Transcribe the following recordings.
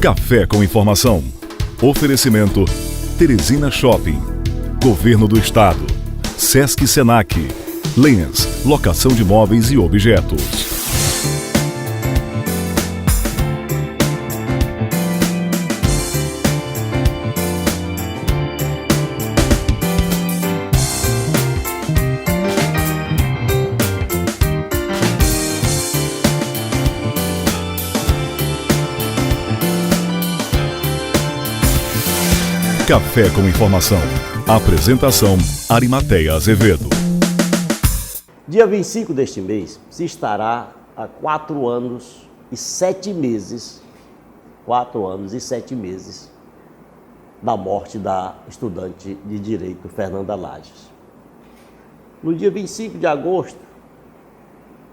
Café com Informação. Oferecimento Teresina Shopping, Governo do Estado, Sesc Senac, Lens, locação de móveis e objetos. Café com Informação. Apresentação: Arimateia Azevedo. Dia 25 deste mês se estará há 4 anos e 7 meses, 4 anos e 7 meses da morte da estudante de Direito Fernanda Lages. No dia 25 de agosto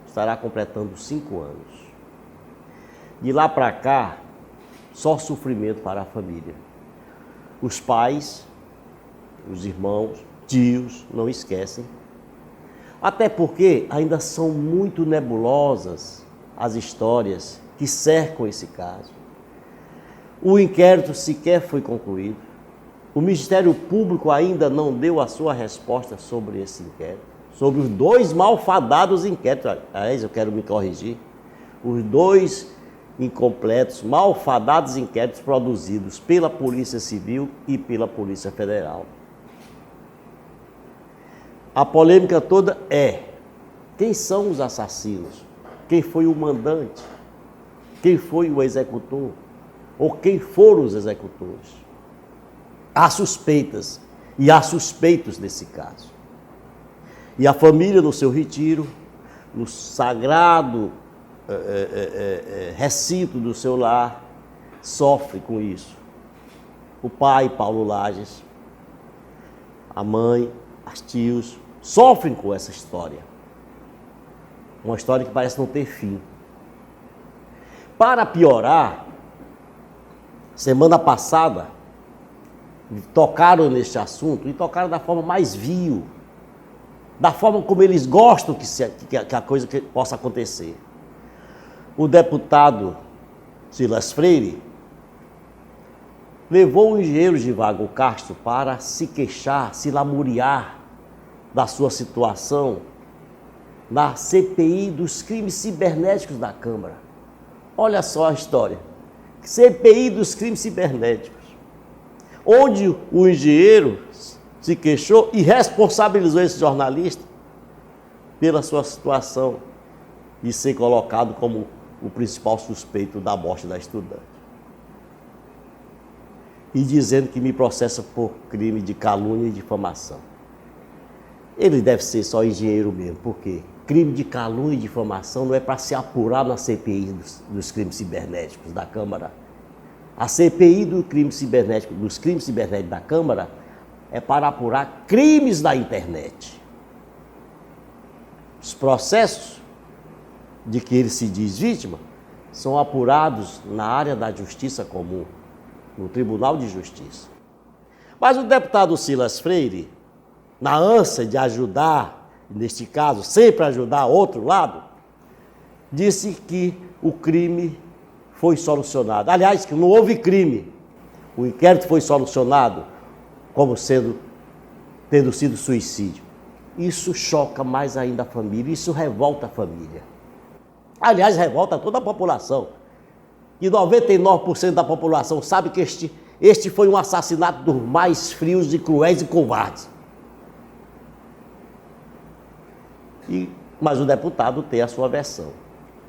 estará completando 5 anos. De lá para cá, só sofrimento para a família. Os pais, os irmãos, tios não esquecem. Até porque ainda são muito nebulosas as histórias que cercam esse caso. O inquérito sequer foi concluído. O Ministério Público ainda não deu a sua resposta sobre esse inquérito, sobre os 2 malfadados inquéritos. Aliás, eu quero me corrigir. Os 2 incompletos, malfadados inquéritos produzidos pela Polícia Civil e pela Polícia Federal. A polêmica toda é: quem são os assassinos? Quem foi o mandante? Quem foi o executor? Ou quem foram os executores? Há suspeitas e há suspeitos nesse caso. E a família, no seu retiro, no sagrado recinto do seu lar, sofre com isso. O pai, Paulo Lages, a mãe, as tios, sofrem com essa história. Uma história que parece não ter fim. Para piorar, semana passada, tocaram neste assunto e tocaram da forma mais vil, da forma como eles gostam que a coisa possa acontecer. O deputado Silas Freire levou o engenheiro Givago Castro para se queixar, se lamuriar da sua situação na CPI dos crimes cibernéticos da Câmara. Olha só a história. CPI dos crimes cibernéticos, onde o engenheiro se queixou e responsabilizou esse jornalista pela sua situação e ser colocado como o principal suspeito da morte da estudante. E dizendo que me processa por crime de calúnia e difamação. Ele deve ser só engenheiro mesmo, porque crime de calúnia e difamação não é para se apurar na CPI dos crimes cibernéticos da Câmara. A CPI dos crimes cibernéticos da Câmara é para apurar crimes da internet. Os processos de que ele se diz vítima são apurados na área da justiça comum, no Tribunal de Justiça. Mas o deputado Silas Freire, na ânsia de ajudar, neste caso, sempre ajudar outro lado, disse que o crime foi solucionado. Aliás, que não houve crime. O inquérito foi solucionado como tendo sido suicídio. Isso choca mais ainda a família, isso revolta a família. Aliás, revolta toda a população. E 99% da população sabe que este foi um assassinato dos mais frios e cruéis e covardes. Mas o deputado tem a sua versão.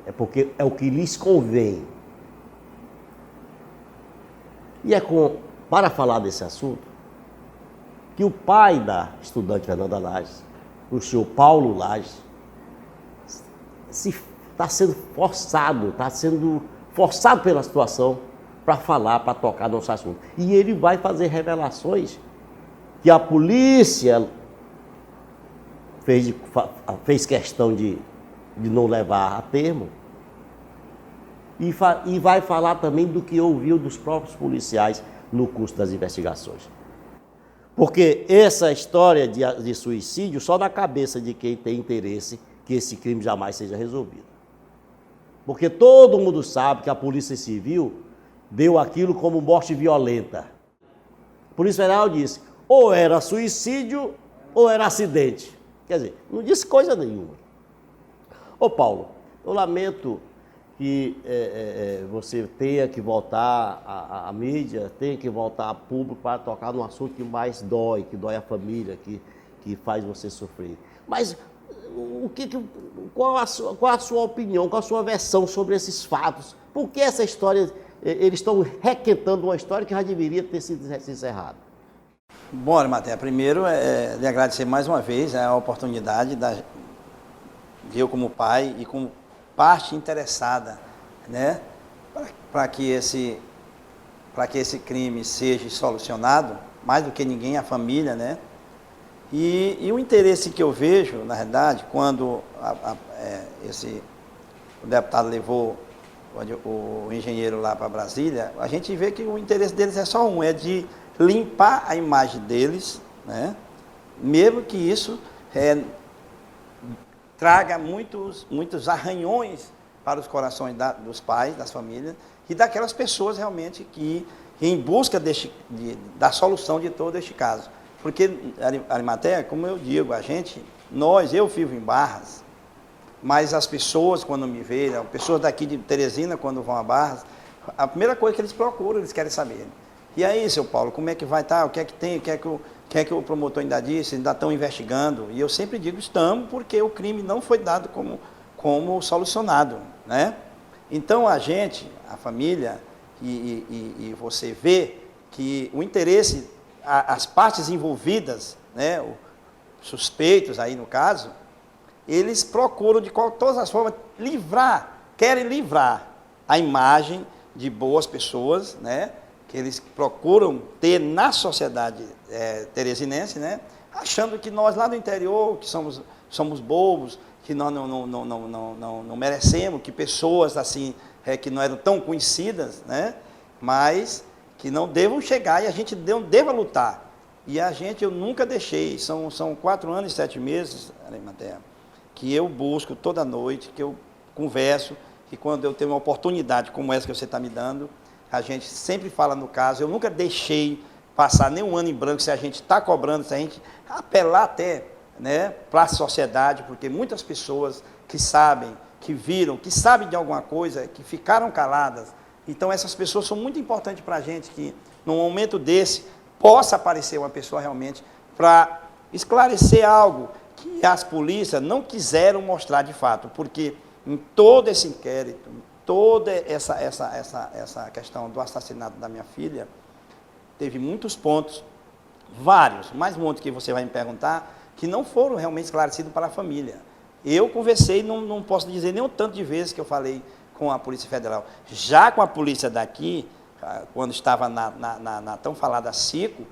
É porque é o que lhes convém. E para falar desse assunto, que o pai da estudante Fernanda Lages, o senhor Paulo Lages, está sendo forçado pela situação para falar, para tocar no nosso assunto. E ele vai fazer revelações que a polícia fez questão de não levar a termo. E vai falar também do que ouviu dos próprios policiais no curso das investigações. Porque essa história de suicídio só na cabeça de quem tem interesse que esse crime jamais seja resolvido. Porque todo mundo sabe que a Polícia Civil deu aquilo como morte violenta. Por isso o federal disse, ou era suicídio ou era acidente. Quer dizer, não disse coisa nenhuma. Ô Paulo, eu lamento que você tenha que voltar à mídia, tenha que voltar a público para tocar num assunto que mais dói, que dói a família, que faz você sofrer. Mas qual a sua opinião, qual a sua versão sobre esses fatos? Por que essa história, eles estão requentando uma história que já deveria ter sido encerrada? Bom, Arimatea, primeiro lhe agradecer mais uma vez a oportunidade de eu como pai e como parte interessada, né, para que esse crime seja solucionado, mais do que ninguém, a família, né? E o interesse que eu vejo, na verdade, quando o deputado levou o engenheiro lá para Brasília, a gente vê que o interesse deles é só um, é de limpar a imagem deles, né? Mesmo que isso traga muitos arranhões para os corações dos pais, das famílias e daquelas pessoas realmente que em busca da solução de todo este caso. Porque, Arimatea, como eu digo, eu vivo em Barras, mas as pessoas quando me veem, as pessoas daqui de Teresina quando vão a Barras, a primeira coisa que eles procuram, eles querem saber. E aí, seu Paulo, como é que vai estar? O que é que tem? O que é que o promotor ainda disse? Ainda estão investigando? E eu sempre digo, estamos, porque o crime não foi dado como solucionado, né? Então, a família, e você vê que o interesse, as partes envolvidas, né, os suspeitos aí no caso, eles procuram de todas as formas querem livrar a imagem de boas pessoas, né? Que eles procuram ter na sociedade teresinense, né? Achando que nós lá do interior, que somos bobos, que nós não merecemos, que pessoas assim, que não eram tão conhecidas, né? Mas que não devam chegar e a gente deva lutar. E eu nunca deixei, são 4 anos e 7 meses, Arimatea, que eu busco toda noite, que eu converso, que quando eu tenho uma oportunidade como essa que você está me dando, a gente sempre fala no caso, eu nunca deixei passar nem um ano em branco, se a gente está cobrando, se a gente apelar até, né, para a sociedade, porque muitas pessoas que sabem, que viram, que sabem de alguma coisa, que ficaram caladas, então essas pessoas são muito importantes para a gente, que num momento desse possa aparecer uma pessoa realmente para esclarecer algo que as polícias não quiseram mostrar de fato, porque em todo esse inquérito, toda essa questão do assassinato da minha filha, teve muitos pontos, vários, mais muitos que você vai me perguntar, que não foram realmente esclarecidos para a família. Eu conversei, não posso dizer nem o tanto de vezes que eu falei com a Polícia Federal. Já com a polícia daqui, quando estava na tão falada CICO,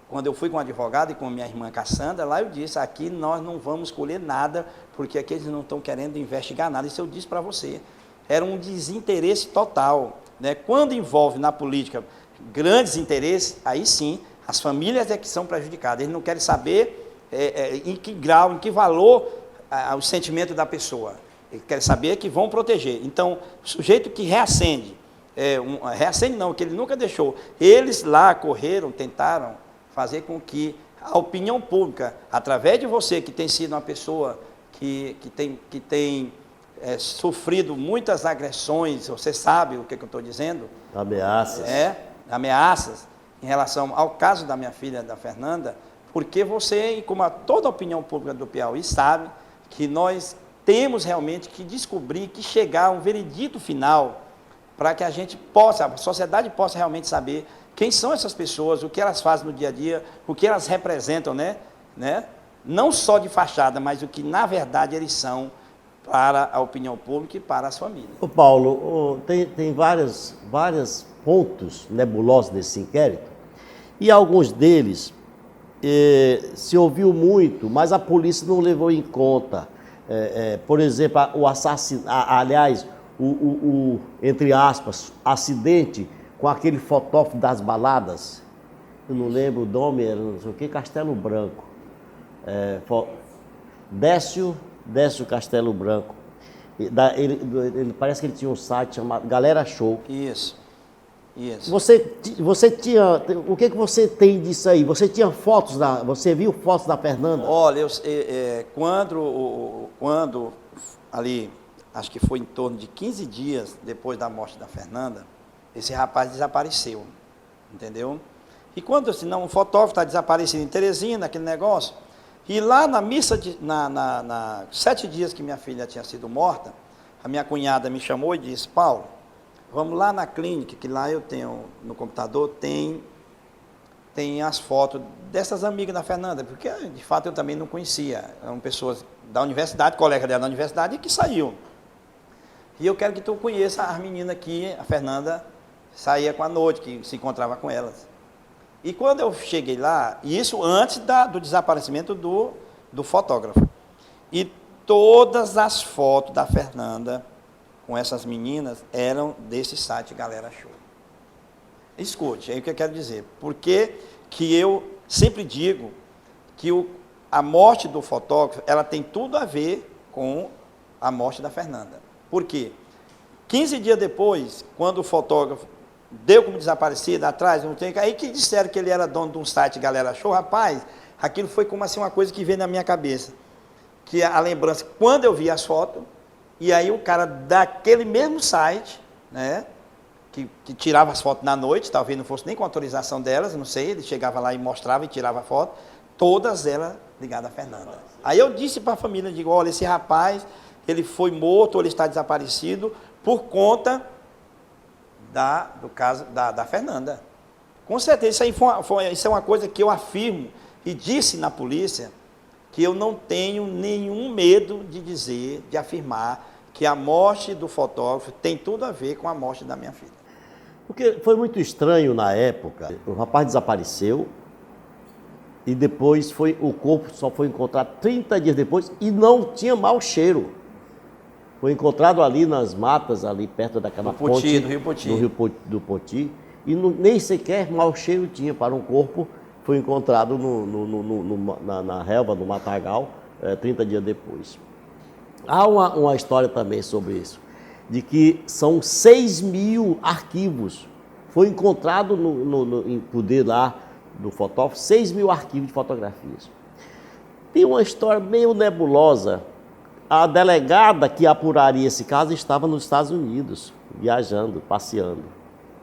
quando eu fui com o advogado e com a minha irmã Cassandra, lá eu disse, aqui nós não vamos escolher nada, porque aqui eles não estão querendo investigar nada. Isso eu disse para você. Era um desinteresse total, né? Quando envolve na política grandes interesses, aí sim, as famílias é que são prejudicadas. Eles não querem saber em que grau, em que valor o sentimento da pessoa. Eles querem saber que vão proteger. Então, o sujeito que reacende não, que ele nunca deixou. Eles lá correram, tentaram fazer com que a opinião pública, através de você, que tem sido uma pessoa que tem sofrido muitas agressões, você sabe o que eu estou dizendo? Ameaças. Ameaças em relação ao caso da minha filha, da Fernanda, porque você, como toda a opinião pública do Piauí, sabe que nós temos realmente que descobrir, que chegar a um veredito final, para que a sociedade possa realmente saber quem são essas pessoas, o que elas fazem no dia a dia, o que elas representam, né? Não só de fachada, mas o que na verdade eles são para a opinião pública e para as famílias. Ô Paulo, tem vários pontos nebulosos nesse inquérito, e alguns deles se ouviu muito, mas a polícia não levou em conta. Por exemplo, o assassinato, aliás, entre aspas, acidente com aquele fotógrafo das baladas, eu não lembro o nome, era não sei o que, Castelo Branco. Décio Castelo Branco. Ele parece que ele tinha um site chamado Galera Show. Isso. Isso. Você tinha, o que você tem disso aí? Você tinha fotos você viu fotos da Fernanda? Olha, quando ali, acho que foi em torno de 15 dias depois da morte da Fernanda, esse rapaz desapareceu, entendeu? E quando assim, não, o fotógrafo está desaparecido em Teresina, naquele negócio, e lá na missa, 7 dias que minha filha tinha sido morta, a minha cunhada me chamou e disse: Paulo, vamos lá na clínica, que lá eu tenho, no computador, tem as fotos dessas amigas da Fernanda, porque de fato eu também não conhecia, eram pessoas da universidade, colega dela da universidade, que saiu. E eu quero que tu conheça as meninas que a Fernanda saía com a noite, que se encontrava com elas. E quando eu cheguei lá, e isso antes do desaparecimento do fotógrafo, e todas as fotos da Fernanda com essas meninas eram desse site Galera Show. Escute, é o que eu quero dizer. Porque que eu sempre digo que a morte do fotógrafo, ela tem tudo a ver com a morte da Fernanda. Por quê? 15 dias depois, quando o fotógrafo deu como desaparecido atrás, não tem, aí que disseram que ele era dono de um site Galera Show, rapaz, aquilo foi como assim uma coisa que veio na minha cabeça. Que a lembrança, quando eu vi as fotos, e aí o cara daquele mesmo site, né, que tirava as fotos na noite, talvez não fosse nem com autorização delas, não sei, ele chegava lá e mostrava e tirava a foto, todas elas ligadas a Fernanda. Aí eu disse para a família, digo, olha, esse rapaz, ele foi morto ou ele está desaparecido por conta do caso da Fernanda. Com certeza, isso é uma coisa que eu afirmo e disse na polícia, que eu não tenho nenhum medo de dizer, de afirmar, que a morte do fotógrafo tem tudo a ver com a morte da minha filha. Porque foi muito estranho na época, o rapaz desapareceu e depois o corpo só foi encontrado 30 dias depois e não tinha mau cheiro. Foi encontrado ali nas matas, ali perto daquela ponte, no Rio Poti. No Rio do Poti, e nem sequer mau cheiro tinha para um corpo. Foi encontrado na relva, no matagal, 30 dias depois. Há uma história também sobre isso, de que são 6.000 arquivos. Foi encontrado em poder lá do fotógrafo, 6.000 arquivos de fotografias. Tem uma história meio nebulosa. A delegada que apuraria esse caso estava nos Estados Unidos, viajando, passeando.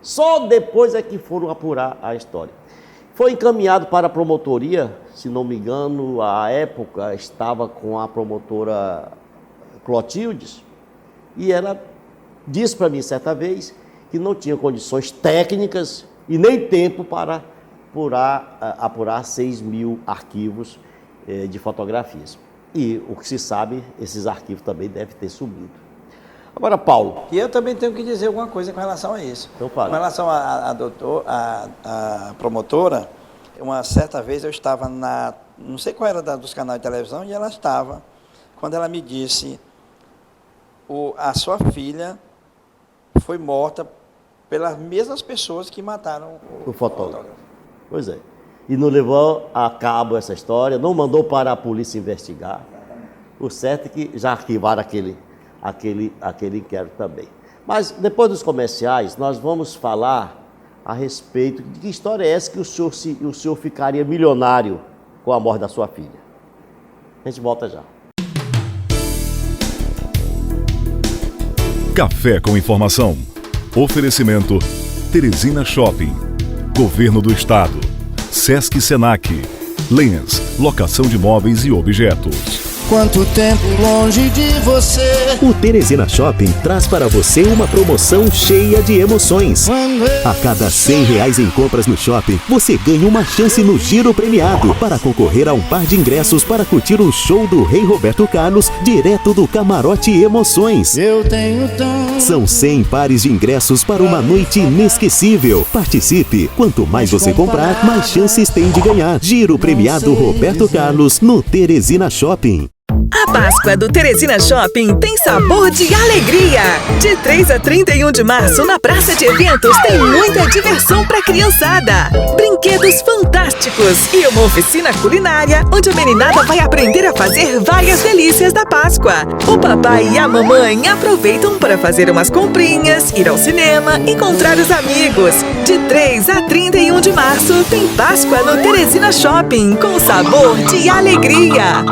Só depois é que foram apurar a história. Foi encaminhado para a promotoria, se não me engano, à época estava com a promotora Clotildes, e ela disse para mim certa vez que não tinha condições técnicas e nem tempo para apurar 6.000 arquivos de fotografias. E o que se sabe, esses arquivos também devem ter subido. Agora, Paulo. E eu também tenho que dizer alguma coisa com relação a isso. Então, fala. Com relação à promotora, uma certa vez eu estava não sei qual era dos canais de televisão, e ela estava, quando ela me disse, a sua filha foi morta pelas mesmas pessoas que mataram o fotógrafo. Pois é. E não levou a cabo essa história, não mandou para a polícia investigar. O certo é que já arquivaram aquele inquérito também. Mas depois dos comerciais, nós vamos falar a respeito de que história é essa que o senhor ficaria milionário com a morte da sua filha. A gente volta já. Café com informação. Oferecimento Teresina Shopping, Governo do Estado, Sesc Senac, Lens, locação de móveis e objetos. Quanto tempo longe de você. O Teresina Shopping traz para você uma promoção cheia de emoções. A cada R$100 em compras no shopping, você ganha uma chance no Giro Premiado para concorrer a um par de ingressos para curtir o show do Rei Roberto Carlos, direto do Camarote Emoções. Eu tenho tanto. São 100 pares de ingressos para uma noite inesquecível. Participe! Quanto mais você comprar, mais chances tem de ganhar. Giro Premiado Roberto Carlos no Teresina Shopping. A Páscoa do Teresina Shopping tem sabor de alegria. De 3 a 31 de março, na Praça de Eventos, tem muita diversão pra criançada. Brinquedos fantásticos e uma oficina culinária, onde a meninada vai aprender a fazer várias delícias da Páscoa. O papai e a mamãe aproveitam para fazer umas comprinhas, ir ao cinema, encontrar os amigos. De 3 a 31 de março, tem Páscoa no Teresina Shopping, com sabor de alegria.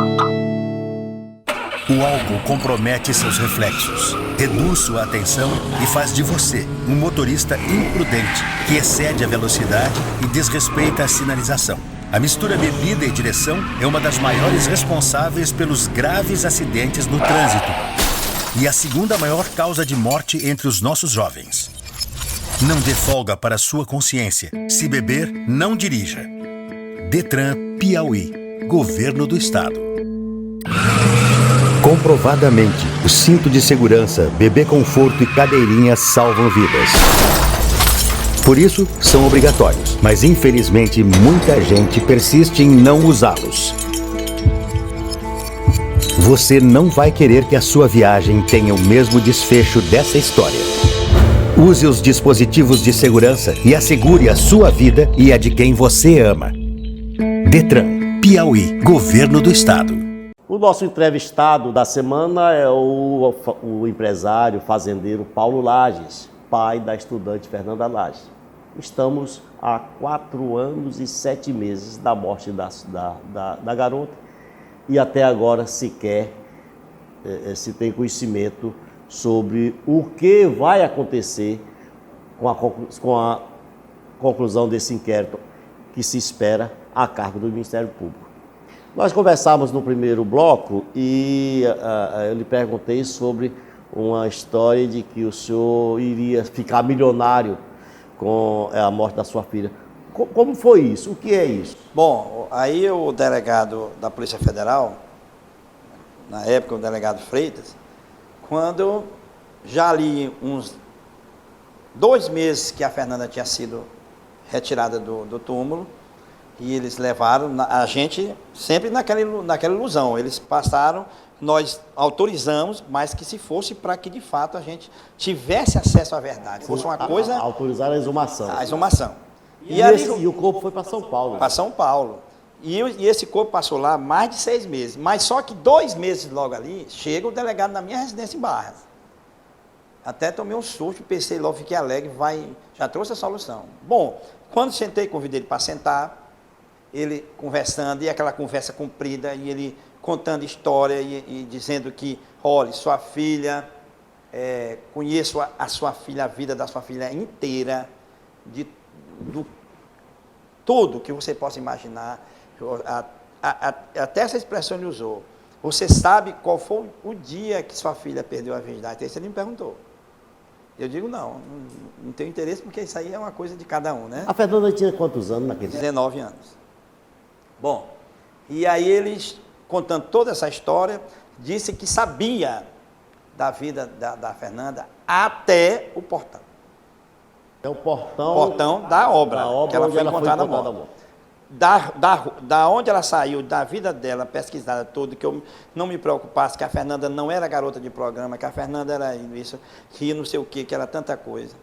O álcool compromete seus reflexos, reduz sua atenção e faz de você um motorista imprudente que excede a velocidade e desrespeita a sinalização. A mistura bebida e direção é uma das maiores responsáveis pelos graves acidentes no trânsito e a segunda maior causa de morte entre os nossos jovens. Não dê folga para sua consciência. Se beber, não dirija. Detran Piauí, Governo do Estado. Comprovadamente, o cinto de segurança, bebê conforto e cadeirinha salvam vidas. Por isso, são obrigatórios, mas infelizmente muita gente persiste em não usá-los. Você não vai querer que a sua viagem tenha o mesmo desfecho dessa história. Use os dispositivos de segurança e assegure a sua vida e a de quem você ama. Detran Piauí, Governo do Estado. O nosso entrevistado da semana é o empresário fazendeiro Paulo Lages, pai da estudante Fernanda Lages. Estamos há 4 anos e 7 meses da morte da garota e até agora sequer se tem conhecimento sobre o que vai acontecer com a conclusão desse inquérito que se espera a cargo do Ministério Público. Nós conversamos no primeiro bloco e eu lhe perguntei sobre uma história de que o senhor iria ficar milionário com a morte da sua filha. Como foi isso? O que é isso? Bom, aí o delegado da Polícia Federal, na época o delegado Freitas, quando já ali uns 2 meses que a Fernanda tinha sido retirada do túmulo, e eles levaram a gente sempre naquela ilusão. Eles passaram, nós autorizamos, mas que se fosse para que de fato a gente tivesse acesso à verdade. Fosse uma coisa. Autorizaram a exumação. A exumação. E o corpo foi para São Paulo. Para São Paulo. E esse corpo passou lá mais de 6 meses. Mas só que 2 meses logo ali, chega o delegado na minha residência em Barras. Até tomei um susto, pensei logo, fiquei alegre, já trouxe a solução. Bom, quando sentei, convidei ele para sentar. Ele conversando, e aquela conversa comprida, e ele contando história e dizendo que, olha, sua filha, conheço a sua filha, a vida da sua filha inteira, do tudo que você possa imaginar, até essa expressão ele usou. Você sabe qual foi o dia que sua filha perdeu a virgindade? Isso ele me perguntou. Eu digo, não tenho interesse, porque isso aí é uma coisa de cada um, né? A Fernanda tinha quantos anos naquele tempo? 19 anos. Bom, e aí eles, contando toda essa história, disse que sabia da vida da Fernanda até o portão. É o portão... Portão da obra que ela foi encontrada morta. Da onde ela saiu, da vida dela, pesquisada toda, que eu não me preocupasse, que a Fernanda não era garota de programa, que a Fernanda era isso, que não sei o que era tanta coisa.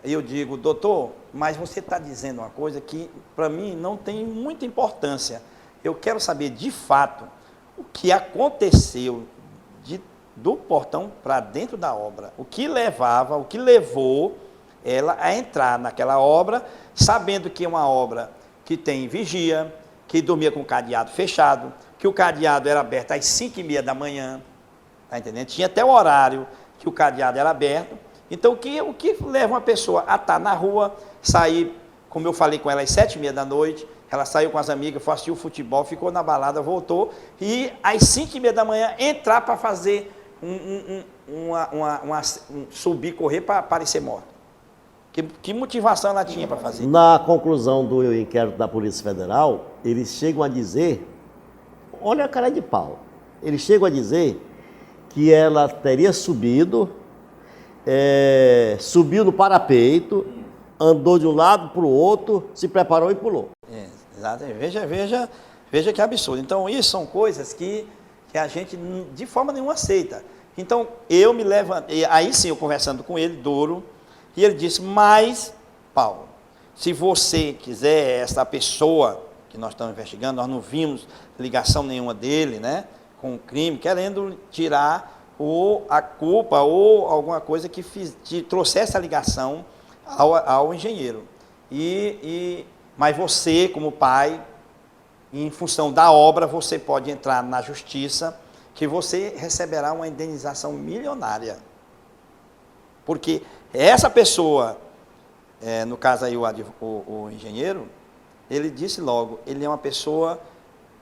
E eu digo, doutor, mas você está dizendo uma coisa que, para mim, não tem muita importância. Eu quero saber, de fato, o que aconteceu do portão para dentro da obra. O que levou ela a entrar naquela obra, sabendo que é uma obra que tem vigia, que dormia com o cadeado fechado, que o cadeado era aberto às 5h30 da manhã, tá entendendo? Tinha até o horário que o cadeado era aberto. Então, o que leva uma pessoa a estar na rua, sair, como eu falei com ela, às 7h30 da noite, ela saiu com as amigas, foi assistir o futebol, ficou na balada, voltou, e às 5h30 da manhã entrar para fazer subir, correr para parecer morta. Que motivação ela tinha para fazer? Na conclusão do inquérito da Polícia Federal, eles chegam a dizer, olha a cara de pau, eles chegam a dizer que ela teria subiu no parapeito, andou de um lado para o outro, se preparou e pulou. Exato. Veja que absurdo. Então, isso são coisas que que a gente de forma nenhuma aceita. Então, eu me levantei, aí sim, eu conversando com ele, duro, e ele disse, mas, Paulo, se você quiser, essa pessoa que nós estamos investigando, nós não vimos ligação nenhuma dele, né, com o crime, querendo tirar a culpa ou alguma coisa que trouxesse a ligação ao engenheiro. Mas você, como pai, em função da obra, você pode entrar na justiça, que você receberá uma indenização milionária. Porque essa pessoa, no caso aí o engenheiro, ele disse logo, ele é uma pessoa,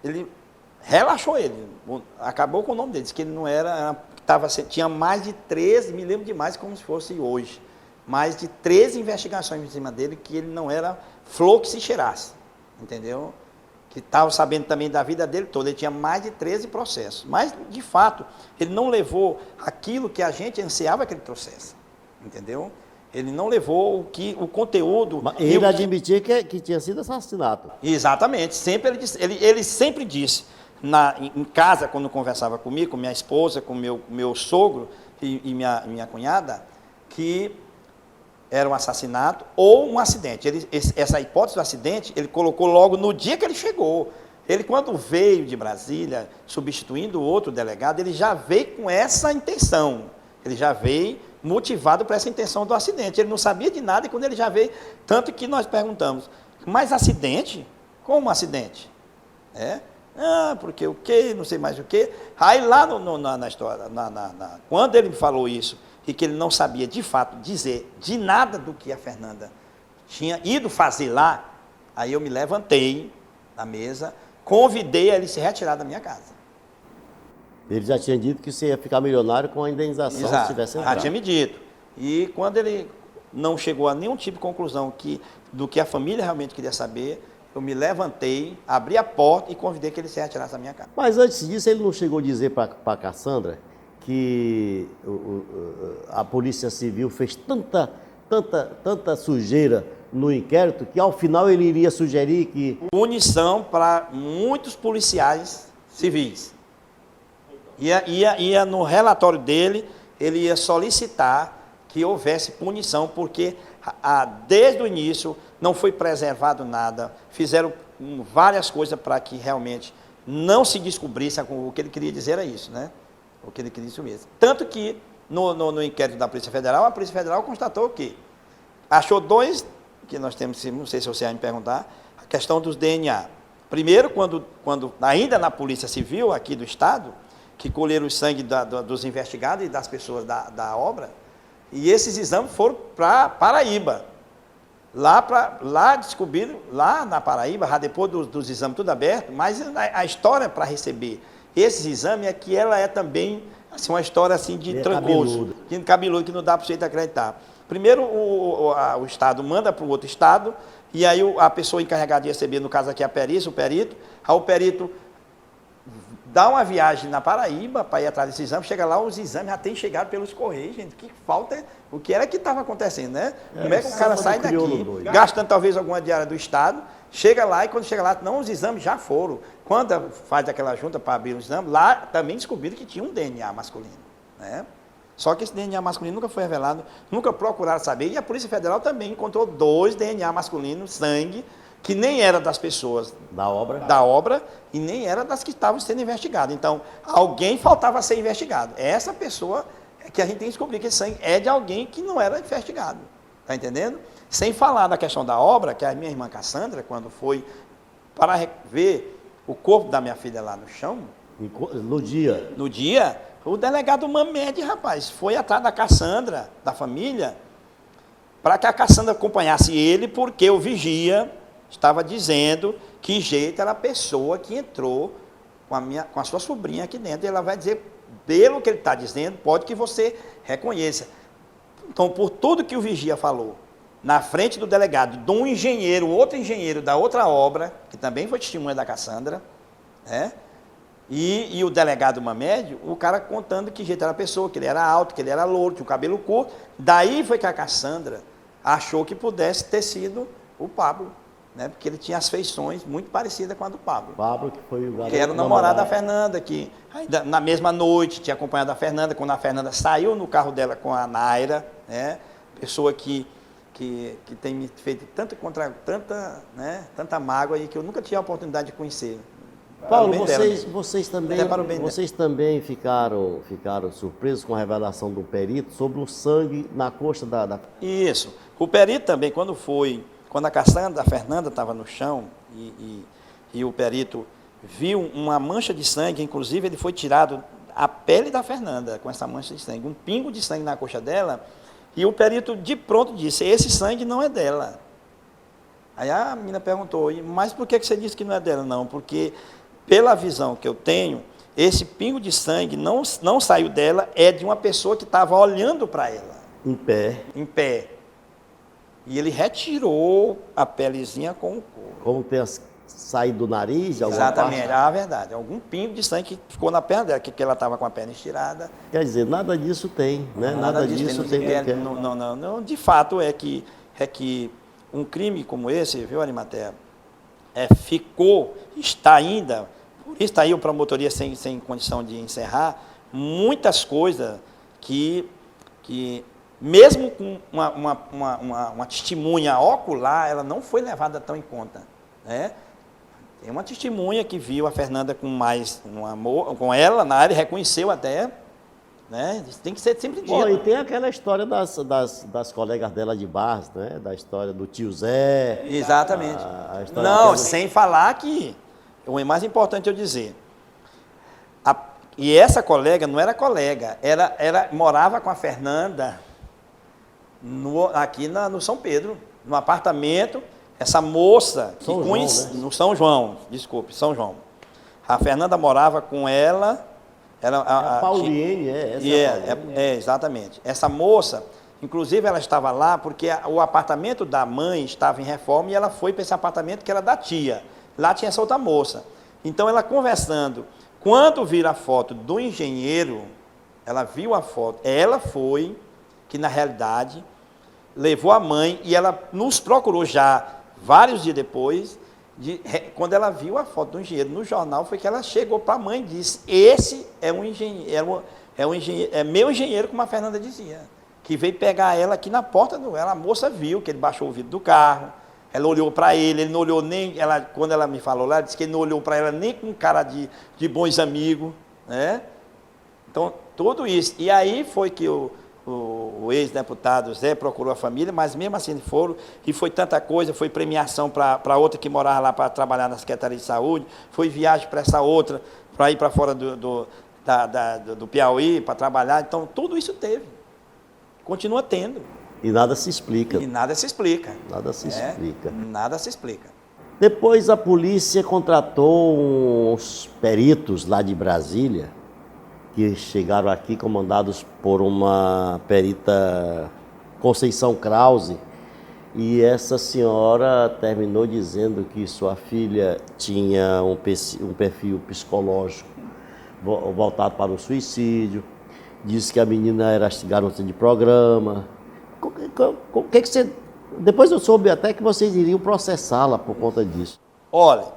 ele relaxou ele, acabou com o nome dele, disse que ele não tinha mais de 13, me lembro demais como se fosse hoje, mais de 13 investigações em cima dele, que ele não era flor que se cheirasse, entendeu? Que estava sabendo também da vida dele toda, ele tinha mais de 13 processos, mas de fato, ele não levou aquilo que a gente ansiava que ele trouxesse, entendeu? Ele não levou o conteúdo... Mas ele admitia que tinha sido assassinato. Exatamente, ele sempre disse, em casa, quando conversava comigo, com minha esposa, com meu sogro e minha cunhada, que era um assassinato ou um acidente. Essa hipótese do acidente, ele colocou logo no dia que ele chegou. Ele, quando veio de Brasília, substituindo o outro delegado, ele já veio com essa intenção. Ele já veio motivado por essa intenção do acidente. Ele não sabia de nada e quando ele já veio, tanto que nós perguntamos, mas acidente? Como acidente? Porque o quê? Não sei mais o quê. Aí lá na história, quando ele me falou isso, e que ele não sabia, de fato, dizer de nada do que a Fernanda tinha ido fazer lá, aí eu me levantei da mesa, convidei a ele se retirar da minha casa. Ele já tinha dito que você ia ficar milionário com a indenização. Exato. Se tivesse entrado. Já tinha me dito. E quando ele não chegou a nenhum tipo de conclusão do que a família realmente queria saber, eu me levantei, abri a porta e convidei que ele se retirasse da minha casa. Mas antes disso, ele não chegou a dizer para a Cassandra que a Polícia Civil fez tanta sujeira no inquérito que ao final ele iria sugerir que... Punição para muitos policiais civis. Ia no relatório dele, ele ia solicitar que houvesse punição, porque desde o início não foi preservado nada, fizeram várias coisas para que realmente não se descobrisse, o que ele queria dizer era isso, né? O que ele queria isso mesmo. Tanto que no inquérito da Polícia Federal, a Polícia Federal constatou que achou dois, que nós temos, não sei se você vai me perguntar, a questão dos DNA. Primeiro, quando ainda na Polícia Civil aqui do Estado, que colheram o sangue dos investigados e das pessoas da obra, e esses exames foram para Paraíba. Lá descobriram, lá na Paraíba, já depois dos exames tudo aberto, mas a história para receber esses exames é que ela é também assim, uma história assim, de trancoso, cabeludo, que não dá para você acreditar. Primeiro, o Estado manda para o outro Estado, e aí a pessoa encarregada de receber, no caso aqui a perícia, o perito dá uma viagem na Paraíba para ir atrás desse exame, chega lá, os exames já têm chegado pelos Correios, gente, que falta, o que era que estava acontecendo, né? Como é que o cara sai daqui, gastando talvez alguma diária do Estado, chega lá e quando chega lá, não, os exames já foram. Quando faz aquela junta para abrir o exame, lá também descobriram que tinha um DNA masculino, né? Só que esse DNA masculino nunca foi revelado, nunca procuraram saber, e a Polícia Federal também encontrou 2 DNA masculinos, sangue, que nem era das pessoas da obra e nem era das que estavam sendo investigadas. Então, alguém faltava ser investigado. Essa pessoa é que a gente tem que descobrir que esse sangue é de alguém que não era investigado. Está entendendo? Sem falar da questão da obra, que a minha irmã Cassandra, quando foi para ver o corpo da minha filha lá no chão... No dia, o delegado Mamed, rapaz, foi atrás da Cassandra, da família, para que a Cassandra acompanhasse ele, porque o vigia estava dizendo que jeito era a pessoa que entrou com a sua sobrinha aqui dentro. E ela vai dizer, pelo que ele está dizendo, pode que você reconheça. Então, por tudo que o vigia falou, na frente do delegado, de um engenheiro, outro engenheiro da outra obra, que também foi testemunha da Cassandra, né? E o delegado Mamed, o cara contando que jeito era a pessoa, que ele era alto, que ele era louro, tinha o cabelo curto. Daí foi que a Cassandra achou que pudesse ter sido o Pablo. né? Porque ele tinha as feições muito parecidas com a do Pablo. Pablo, que foi o garoto Que era o namorado da Fernanda, que ainda na mesma noite tinha acompanhado a Fernanda, quando a Fernanda saiu no carro dela com a Naira, né? Pessoa que tem me feito tanta mágoa e que eu nunca tive a oportunidade de conhecer. Paulo, vocês também ficaram surpresos com a revelação do perito sobre o sangue na coxa da... Isso. O perito também, quando a castanha da Fernanda estava no chão e o perito viu uma mancha de sangue, inclusive ele foi tirado a pele da Fernanda com essa mancha de sangue, um pingo de sangue na coxa dela, e o perito de pronto disse, esse sangue não é dela. Aí a menina perguntou, mas por que você disse que não é dela? Não, porque pela visão que eu tenho, esse pingo de sangue não saiu dela, é de uma pessoa que estava olhando para ela. Em pé. Em pé. E ele retirou a pelezinha com o couro. Como ter saído do nariz? Exatamente, a verdade. Algum pingo de sangue que ficou na perna dela, que ela estava com a perna estirada. Quer dizer, nada disso tem, né? Nada disso tem. Não, de fato é que um crime como esse, viu, Arimatea, está ainda, por isso está aí o promotoria sem condição de encerrar, muitas coisas que mesmo com uma testemunha ocular, ela não foi levada tão em conta, né? Tem uma testemunha que viu a Fernanda com ela na área, reconheceu até, né? Isso tem que ser sempre dito. E tem aquela história das colegas dela de Barras, né? Da história do tio Zé. Exatamente. Não, sem falar que o mais importante eu dizer, e essa colega não era colega, morava com a Fernanda aqui no São Pedro, no apartamento. Essa moça, no São João, desculpe, São João. A Fernanda morava com ela. A Pauliene, exatamente. Essa moça, inclusive ela estava lá porque o apartamento da mãe estava em reforma e ela foi para esse apartamento que era da tia. Lá tinha essa outra moça. Então ela conversando, quando vira a foto do engenheiro, ela viu a foto, ela foi, que na realidade levou a mãe e ela nos procurou já vários dias depois, quando ela viu a foto do engenheiro no jornal, foi que ela chegou para a mãe e disse, esse é um engenheiro, é meu engenheiro, como a Fernanda dizia, que veio pegar ela aqui na porta a moça viu que ele baixou o vidro do carro, ela olhou para ele não olhou nem, quando ela me falou lá, disse que ele não olhou para ela nem com cara de bons amigos, né? Então, tudo isso. E aí foi que o ex-deputado Zé procurou a família, mas mesmo assim foram, e foi tanta coisa, foi premiação para outra que morava lá para trabalhar na Secretaria de Saúde, foi viagem para essa outra, para ir para fora do Piauí, para trabalhar, então tudo isso teve, continua tendo. E nada se explica. Nada se explica. Nada se explica. Depois a polícia contratou uns peritos lá de Brasília, que chegaram aqui comandados por uma perita Conceição Krause, e essa senhora terminou dizendo que sua filha tinha um perfil psicológico voltado para o suicídio, disse que a menina era garota de programa. O que você... Depois eu soube até que vocês iriam processá-la por conta disso. Olha,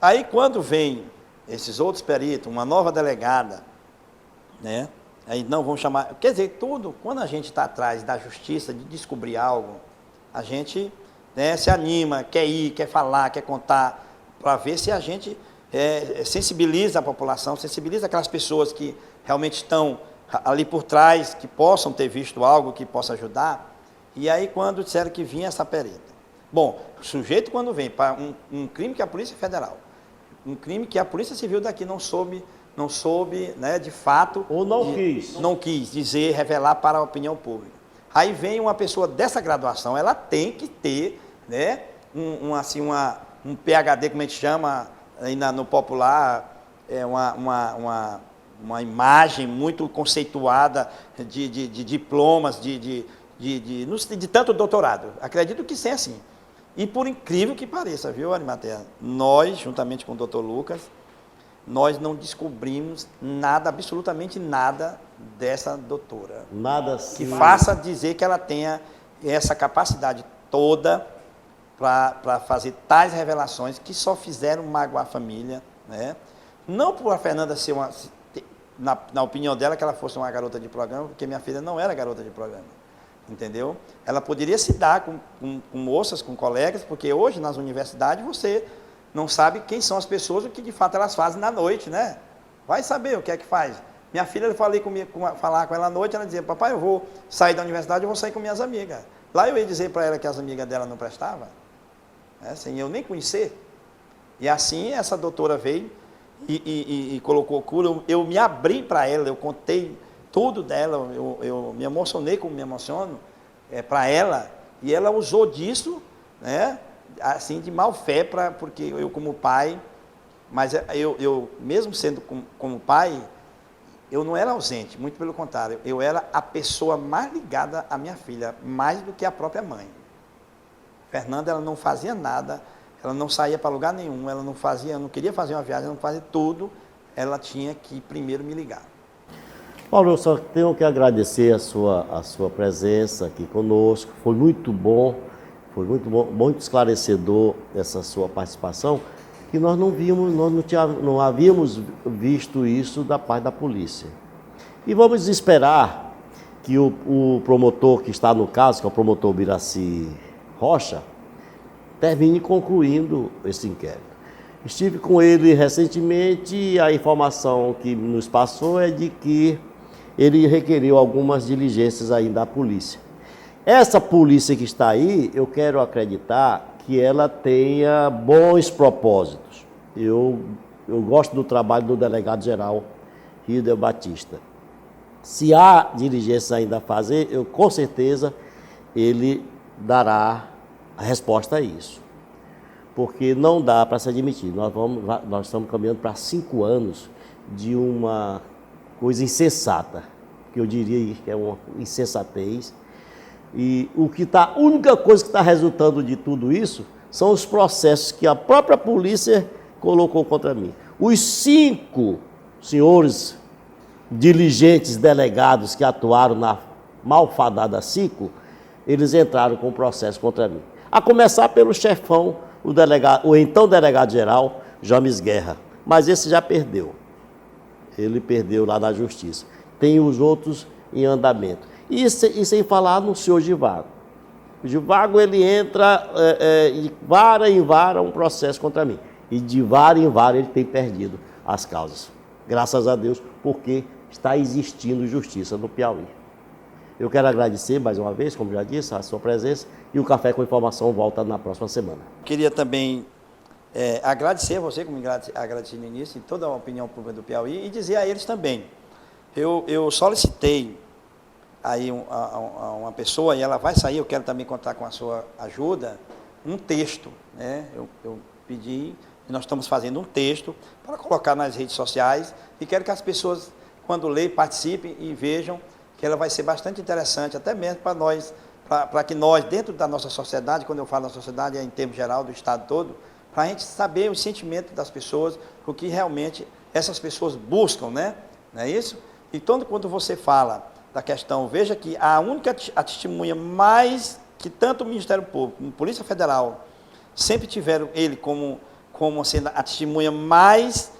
aí quando vem esses outros peritos, uma nova delegada, né? Aí não vão chamar, quer dizer, tudo, quando a gente está atrás da justiça, de descobrir algo, a gente, né, se anima, quer ir, quer falar, quer contar, para ver se a gente sensibiliza a população, sensibiliza aquelas pessoas que realmente estão ali por trás, que possam ter visto algo que possa ajudar. E aí quando disseram que vinha essa perita. Bom, o sujeito quando vem para um crime que a Polícia Federal, um crime que a Polícia Civil daqui não soube, né, de fato... Ou não quis dizer, revelar para a opinião pública. Aí vem uma pessoa dessa graduação, ela tem que ter, né, um PhD, como a gente chama aí no popular, uma imagem muito conceituada de diplomas, de tanto doutorado. Acredito que sim, assim. E por incrível que pareça, viu, Arimatea? Nós, juntamente com o doutor Lucas, nós não descobrimos nada, absolutamente nada dessa doutora. Nada sim. Que faça dizer que ela tenha essa capacidade toda para fazer tais revelações que só fizeram magoar a família, né? Não por a Fernanda ser na opinião dela, que ela fosse uma garota de programa, porque minha filha não era garota de programa, entendeu? Ela poderia se dar com moças, com colegas, porque hoje nas universidades você não sabe quem são as pessoas, o que de fato elas fazem na noite, né? Vai saber o que é que faz. Minha filha, eu falar com ela à noite, ela dizia, papai, eu vou sair da universidade, eu vou sair com minhas amigas. Lá eu ia dizer para ela que as amigas dela não prestavam, né, sem eu nem conhecer. E assim essa doutora veio e colocou cura. Eu me abri para ela, eu contei tudo dela, eu me emocionei como me emociono para ela, e ela usou disso, né, assim, de má fé, porque eu como pai, mas eu mesmo sendo como pai, eu não era ausente, muito pelo contrário, eu era a pessoa mais ligada à minha filha, mais do que a própria mãe. Fernanda, ela não fazia nada, ela não saía para lugar nenhum, ela não queria fazer uma viagem, ela não fazia tudo, ela tinha que primeiro me ligar. Paulo, eu só tenho que agradecer a sua presença aqui conosco, foi muito bom, muito esclarecedor essa sua participação, que nós não havíamos visto isso da parte da polícia. E vamos esperar que o promotor que está no caso, que é o promotor Biraci Rocha, termine concluindo esse inquérito. Estive com ele recentemente e a informação que nos passou é de que ele requeriu algumas diligências ainda da polícia. Essa polícia que está aí, eu quero acreditar que ela tenha bons propósitos. Eu gosto do trabalho do delegado-geral Hilder Batista. Se há diligências ainda a fazer, com certeza ele dará a resposta a isso. Porque não dá para se admitir. Nós estamos caminhando para 5 anos de uma coisa insensata, que eu diria que é uma insensatez. E a única coisa que está resultando de tudo isso são os processos que a própria polícia colocou contra mim. Os 5 senhores diligentes delegados que atuaram na malfadada 5, eles entraram com processo contra mim. A começar pelo chefão, o então delegado-geral, James Guerra. Mas esse já perdeu. Ele perdeu lá na justiça. Tem os outros em andamento. E sem falar no senhor Givago. O Givago, ele entra de vara em vara um processo contra mim. E de vara em vara ele tem perdido as causas. Graças a Deus, porque está existindo justiça no Piauí. Eu quero agradecer mais uma vez, como já disse, a sua presença, e o Café com Informação volta na próxima semana. Queria também agradecer a você, como agradeci no início, em toda a opinião pública do Piauí, e dizer a eles também. Eu solicitei aí a uma pessoa, e ela vai sair, eu quero também contar com a sua ajuda, um texto, né? Eu pedi, e nós estamos fazendo um texto para colocar nas redes sociais, e quero que as pessoas, quando lerem, participem e vejam que ela vai ser bastante interessante, até mesmo para nós, para que nós, dentro da nossa sociedade, quando eu falo da sociedade, é em termos geral, do Estado todo, para a gente saber o sentimento das pessoas, o que realmente essas pessoas buscam, né? Não é isso? Então, quando você fala da questão, veja que a testemunha mais, que tanto o Ministério Público como a Polícia Federal sempre tiveram ele como sendo a testemunha mais,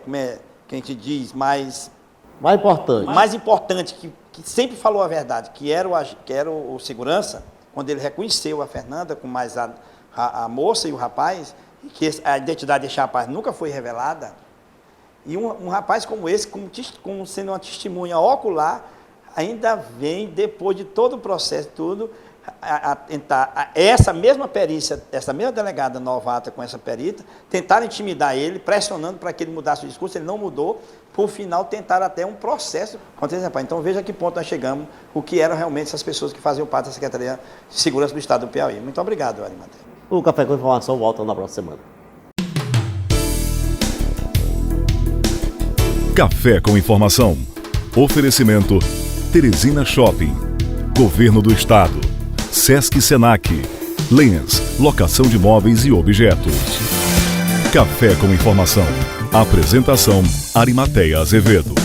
como é que a gente diz, mais importante, que sempre falou a verdade, que era o segurança, quando ele reconheceu a Fernanda com mais a moça e o rapaz, e que a identidade desse rapaz nunca foi revelada. E um rapaz como esse, como sendo uma testemunha ocular, ainda vem, depois de todo o processo, tudo, a tentar, essa mesma perícia, essa mesma delegada novata com essa perita, tentaram intimidar ele, pressionando para que ele mudasse o discurso, ele não mudou, por final tentaram até um processo. Então veja a que ponto nós chegamos, o que eram realmente essas pessoas que faziam parte da Secretaria de Segurança do Estado do Piauí. Muito obrigado, Arimatea. O Café com Informação volta na próxima semana. Café com Informação. Oferecimento Teresina Shopping, Governo do Estado, Sesc Senac, Lens, locação de móveis e objetos. Café com Informação. Apresentação Arimatea Azevedo.